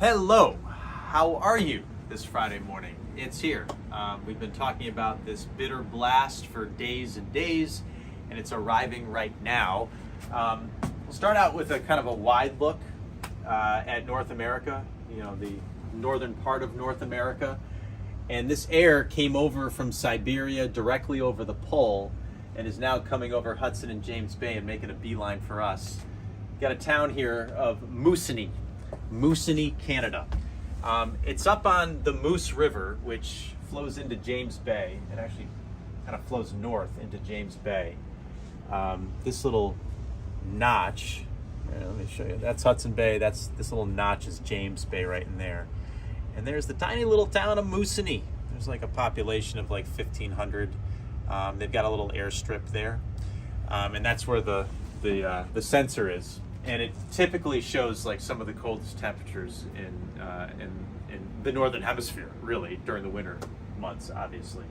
Hello, how are you this Friday morning? It's here. We've been talking about this bitter blast for days and days, and it's arriving right now. We'll start out with a kind of a wide look at North America, the northern part of North America. And this air came over from Siberia directly over the pole and is now coming over Hudson and James Bay and making a beeline for us. Got a town here of Moosonee, Canada. It's up on the Moose River, which flows into James Bay. It actually kind of flows north into James Bay. This little notch, let me show you. That's Hudson Bay. This little notch is James Bay right in there. And there's the tiny little town of Moosonee. There's like a population of like 1,500. They've got a little airstrip there, and that's where the sensor is. And it typically shows like some of the coldest temperatures in the northern hemisphere, really, during the winter months, obviously.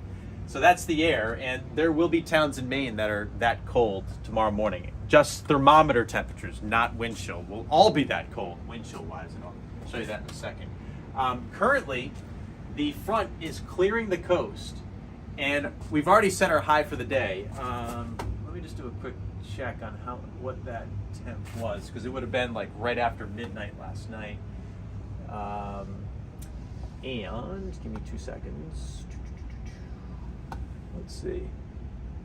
So that's the air, and there will be towns in Maine that are that cold tomorrow morning. Just thermometer temperatures, not wind chill, will all be that cold, wind chill wise, and I'll show you that in a second. Currently, the front is clearing the coast, and we've already set our high for the day. Let me just do a quick check on what that temp was, because it would have been like right after midnight last night. And give me 2 seconds. Let's see.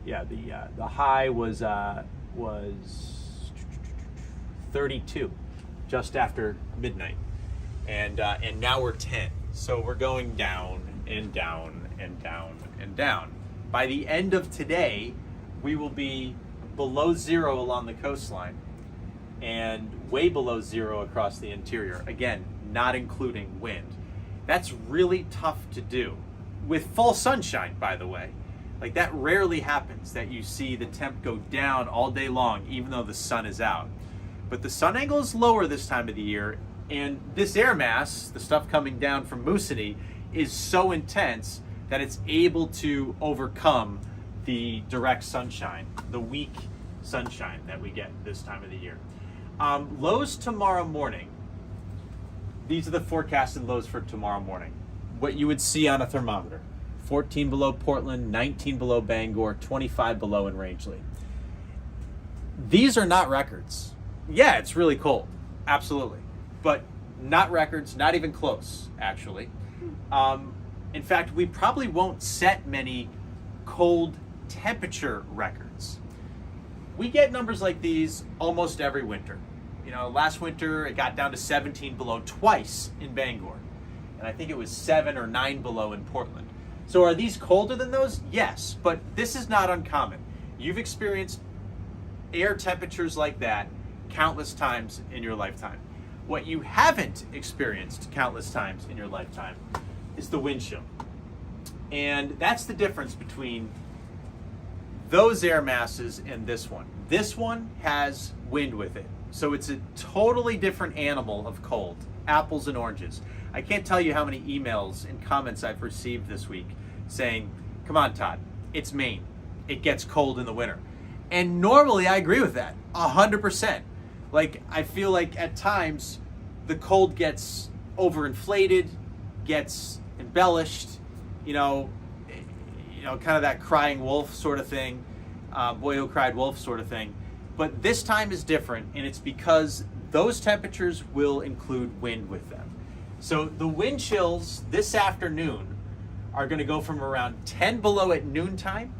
Yeah, the high was 32 just after midnight, and now we're 10. So we're going down and down and down and down. By the end of today, we will be below zero along the coastline and way below zero across the interior. Again, not including wind. That's really tough to do with full sunshine, by the way. Like, that rarely happens, that you see the temp go down all day long even though the sun is out. But the sun angle is lower this time of the year, and this air mass, the stuff coming down from Moosonee, is so intense that it's able to overcome the direct sunshine, the weak sunshine that we get this time of the year. Lows tomorrow morning. These are the forecasted lows for tomorrow morning. What you would see on a thermometer. 14 below Portland, 19 below Bangor, 25 below in Rangeley. These are not records. Yeah, it's really cold. Absolutely. But not records, not even close, actually. In fact, we probably won't set many cold temperature records. We get numbers like these almost every winter. Last winter it got down to 17 below twice in Bangor, and I think it was 7 or 9 below in Portland. So are these colder than those? Yes, but this is not uncommon. You've experienced air temperatures like that countless times in your lifetime. What you haven't experienced countless times in your lifetime is the wind chill. And that's the difference between those air masses and this one. This one has wind with it. So it's a totally different animal of cold. Apples and oranges. I can't tell you how many emails and comments I've received this week saying, come on, Todd, it's Maine. It gets cold in the winter. And normally I agree with that, 100%. Like, I feel like at times the cold gets overinflated, gets embellished, kind of that crying wolf sort of thing, boy who cried wolf sort of thing. But this time is different, and it's because those temperatures will include wind with them. So the wind chills this afternoon are going to go from around 10 below at noontime.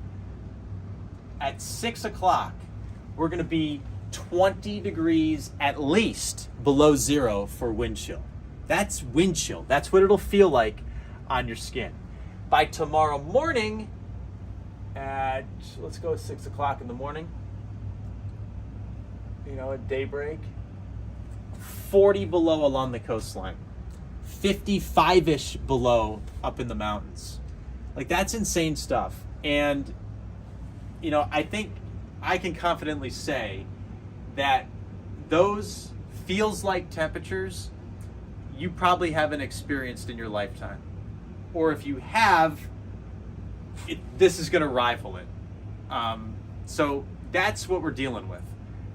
At 6 o'clock, we're going to be 20 degrees at least below zero for wind chill. That's wind chill. That's what it'll feel like on your skin. By tomorrow morning let's go at 6 o'clock in the morning, at daybreak, 40 below along the coastline, 55-ish below up in the mountains. Like, that's insane stuff. And, I think I can confidently say that those feels like temperatures you probably haven't experienced in your lifetime. Or if you have, this is going to rival it. So that's what we're dealing with.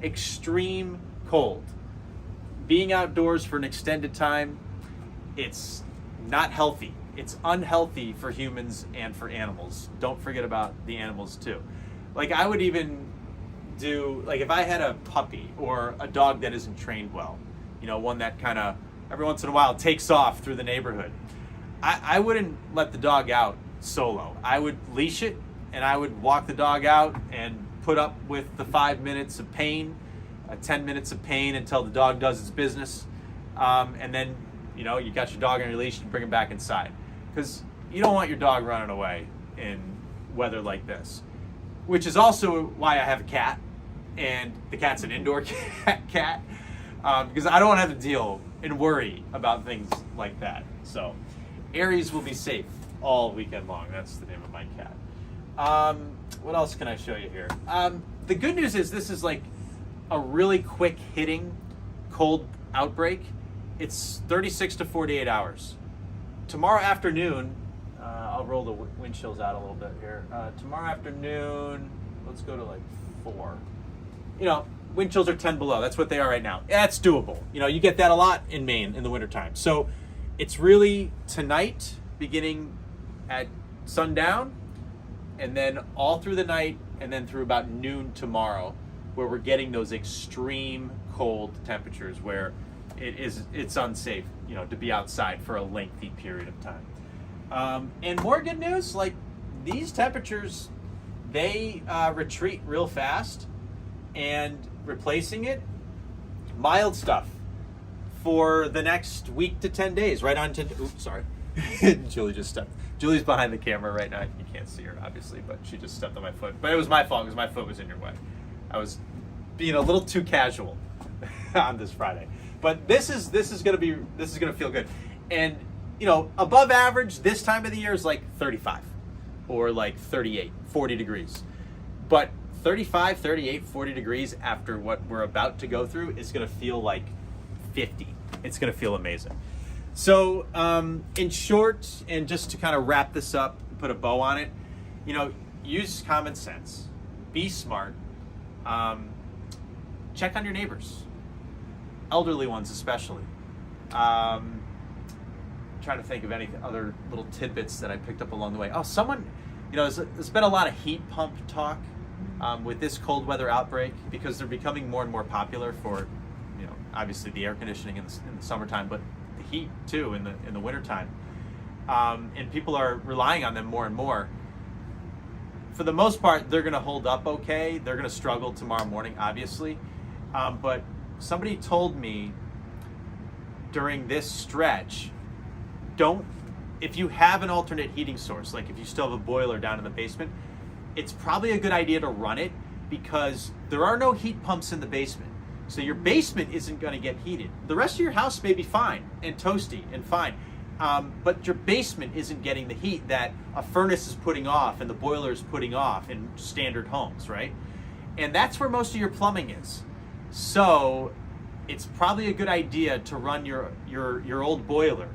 Extreme cold. Being outdoors for an extended time it's not healthy. It's unhealthy for humans and for animals. Don't forget about the animals too. Like I would even do, like if I had a puppy or a dog that isn't trained well, you know, one that kind of every once in a while takes off through the neighborhood, I wouldn't let the dog out solo. I would leash it and I would walk the dog out and put up with the 5 minutes of pain, 10 minutes of pain until the dog does its business. And then, you know, you got your dog on your leash and bring him back inside. Because you don't want your dog running away in weather like this. Which is also why I have a cat. And the cat's an indoor cat. Because I don't want to have to deal and worry about things like that. So, Aries will be safe all weekend long. That's the name of my cat. What else can I show you here? The good news is this is like a really quick hitting cold outbreak. It's 36 to 48 hours. Tomorrow afternoon, I'll roll the wind chills out a little bit here. Tomorrow afternoon, let's go to like 4. You know, wind chills are 10 below. That's what they are right now. That's doable. You know, you get that a lot in Maine in the wintertime. So it's really tonight, beginning at sundown, and then all through the night, and then through about noon tomorrow, where we're getting those extreme cold temperatures where it's unsafe, you know, to be outside for a lengthy period of time. And more good news, like these temperatures, they retreat real fast, and replacing it, mild stuff for the next week to 10 days, right on to, oops, sorry. Julie just stepped. Julie's behind the camera right now. You can't see her, obviously, but she just stepped on my foot. But it was my fault because my foot was in your way. I was being a little too casual on this Friday. But this is gonna feel good. And you know, above average this time of the year is like 35 or like 38, 40 degrees. But 35, 38, 40 degrees after what we're about to go through is gonna feel like 50. It's gonna feel amazing. So in short, and just to kind of wrap this up, put a bow on it, you know, use common sense, be smart, check on your neighbors, elderly ones especially. Trying to think of any other little tidbits that I picked up along the way. Oh, someone, you know, there's been a lot of heat pump talk with this cold weather outbreak because they're becoming more and more popular for, you know, obviously the air conditioning in the summertime, but the heat too in the wintertime. And people are relying on them more and more. For the most part, they're going to hold up okay. They're going to struggle tomorrow morning, obviously. But somebody told me during this stretch, if you have an alternate heating source, like if you still have a boiler down in the basement, it's probably a good idea to run it because there are no heat pumps in the basement. So your basement isn't going to get heated. The rest of your house may be fine and toasty and fine. But your basement isn't getting the heat that a furnace is putting off and the boiler is putting off in standard homes, right? And that's where most of your plumbing is. So it's probably a good idea to run your old boiler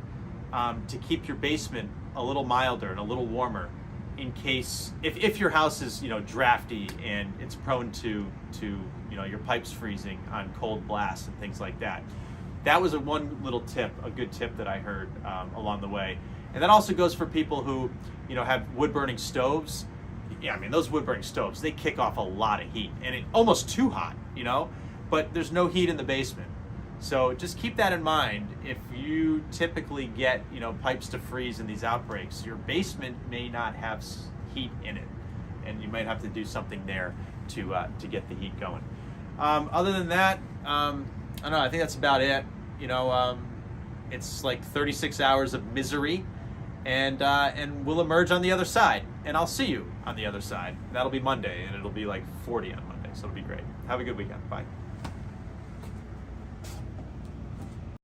to keep your basement a little milder and a little warmer in case, if your house is, you know, drafty and it's prone to you know, your pipes freezing on cold blasts and things like that. That was one little tip, a good tip that I heard along the way. And that also goes for people who, you know, have wood-burning stoves. Yeah, I mean, those wood-burning stoves, they kick off a lot of heat, and it almost too hot, you know? But there's no heat in the basement. So just keep that in mind. If you typically get, you know, pipes to freeze in these outbreaks, your basement may not have heat in it, and you might have to do something there to get the heat going. Other than that, I don't know, I think that's about it. You know, it's like 36 hours of misery, and we'll emerge on the other side, and I'll see you on the other side. That'll be Monday, and it'll be like 40 on Monday, so it'll be great. Have a good weekend. Bye.